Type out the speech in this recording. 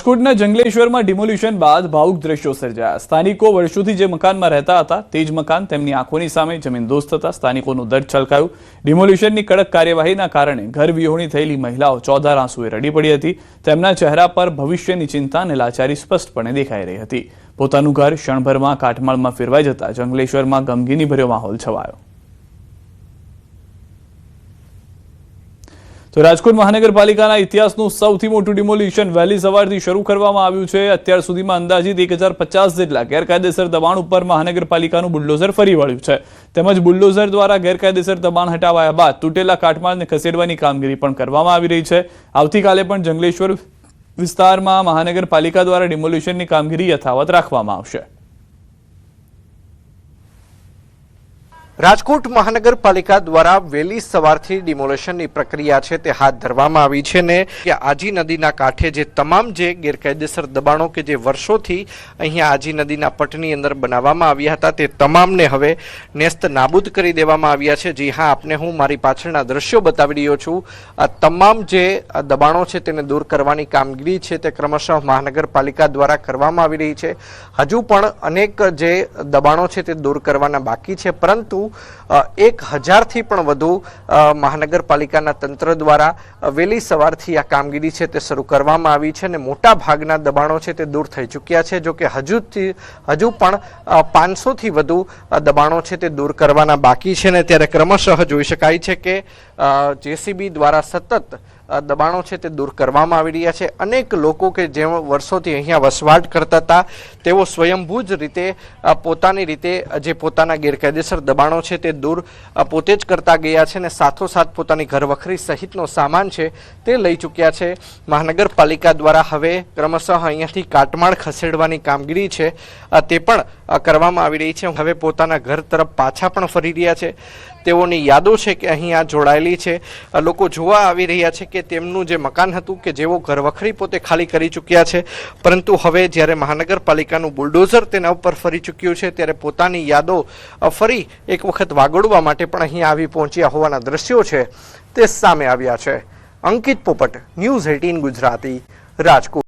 રાજકોટના જંગલેશ્વરમાં ડિમોલિશન બાદ ભાવુક દ્રશ્યો સર્જાયા। સ્થાનિકો વર્ષોથી જે મકાનમાં રહેતા હતા તે જ મકાન તેમની આંખોની સામે જમીનદોસ્ત થતા સ્થાનિકોનું દર્દ છલકાયું। ડિમોલિશનની કડક કાર્યવાહીના કારણે ઘર વિહોણી થયેલી મહિલાઓ ચોધાર આંસુએ રડી પડી હતી। તેમના ચહેરા પર ભવિષ્યની ચિંતા અને લાચારી સ્પષ્ટપણે દેખાઈ રહી હતી। પોતાનું ઘર ક્ષણભરમાં કાટમાળમાં ફેરવાઈ જતા જંગલેશ્વરમાં ગમગીનીભર્યો માહોલ છવાયો। તો રાજકોટ મહાનગરપાલિકાના ઇતિહાસનું સૌથી મોટું ડિમોલિશન વહેલી સવારથી શરૂ કરવામાં આવ્યું છે। અત્યાર સુધીમાં અંદાજિત 1050 જેટલા ગેરકાયદેસર દબાણ ઉપર મહાનગરપાલિકાનું બુલડોઝર ફરી વળ્યું છે। તેમજ બુલડોઝર દ્વારા ગેરકાયદેસર દબાણ હટાવાયા બાદ તૂટેલા કાટમાળને ખસેડવાની કામગીરી પણ કરવામાં આવી રહી છે। આવતીકાલે પણ જંગલેશ્વર વિસ્તારમાં મહાનગરપાલિકા દ્વારા ડિમોલિશનની કામગીરી યથાવત રાખવામાં આવશે। રાજકોટ મહાનગરપાલિકા દ્વારા વહેલી સવારથી ડિમોલેશનની પ્રક્રિયા છે તે હાથ ધરવામાં આવી છે ને કે આજી નદીના કાંઠે જે તમામ જે ગેરકાયદેસર દબાણો કે જે વર્ષોથી અહીંયા આજી નદીના પટની અંદર બનાવવામાં આવ્યા હતા તે તમામને હવે નેસ્ત નાબૂદ કરી દેવામાં આવ્યા છે। જી હા, આપને હું મારી પાછળના દ્રશ્યો બતાવી રહ્યો છું। આ તમામ જે દબાણો છે તેને દૂર કરવાની કામગીરી છે તે ક્રમશઃ મહાનગરપાલિકા દ્વારા કરવામાં આવી રહી છે। હજુ પણ અનેક જે દબાણો છે તે દૂર કરવાના બાકી છે, પરંતુ 1000થી પણ વધુ મહાનગરપાલિકાના તંત્ર દ્વારા વહેલી સવારથી આ કામગીરી છે તે શરૂ કરવામાં આવી છે અને મોટા ભાગના દબાણો છે તે દૂર થઈ ચૂક્યા છે। જો કે હજુ પણ 500થી વધુ દબાણો છે તે દૂર કરવાના બાકી છે ને ત્યારે ક્રમશઃ જોઈ શકાય છે કે જેસીબી દ્વારા સતત દબાણો છે તે દૂર કરવામાં આવી રહ્યા છે। અનેક લોકો કે જે વર્ષોથી અહીંયા વસવાટ કરતા હતા તેઓ સ્વયંભૂ જ રીતે પોતાની રીતે જે પોતાના ગેરકાયદેસર દબાણો છે તે દૂર પોતે જ કરતા ગયા છે અને સાથોસાથ પોતાની ઘરવખરી સહિતનો સામાન છે તે લઈ ચૂક્યા છે। મહાનગરપાલિકા દ્વારા હવે ક્રમશઃ અહીંયાથી કાટમાળ ખસેડવાની કામગીરી છે તે પણ કરવામાં આવી રહી છે। હવે પોતાના ઘર તરફ પાછા પણ ફરી રહ્યા છે। તેઓની યાદો છે કે અહીંયા જોડાયેલી છે। લોકો જોવા આવી રહ્યા છે કે તેમનું જે મકાન હતું કે જેઓ ઘરવખરી પોતે ખાલી કરી ચૂક્યા છે, પરંતુ હવે જ્યારે મહાનગરપાલિકાનું બુલડોઝર તેના ઉપર ફરી ચૂક્યું છે ત્યારે પોતાની યાદો ફરી એક વખત વાગોળવા માટે પણ અહીંયા આવી પહોંચ્યા હોવાના દ્રશ્યો છે તે સામે આવ્યા છે। અંકિત પોપટ, ન્યૂઝ 18 ગુજરાતી, રાજકોટ।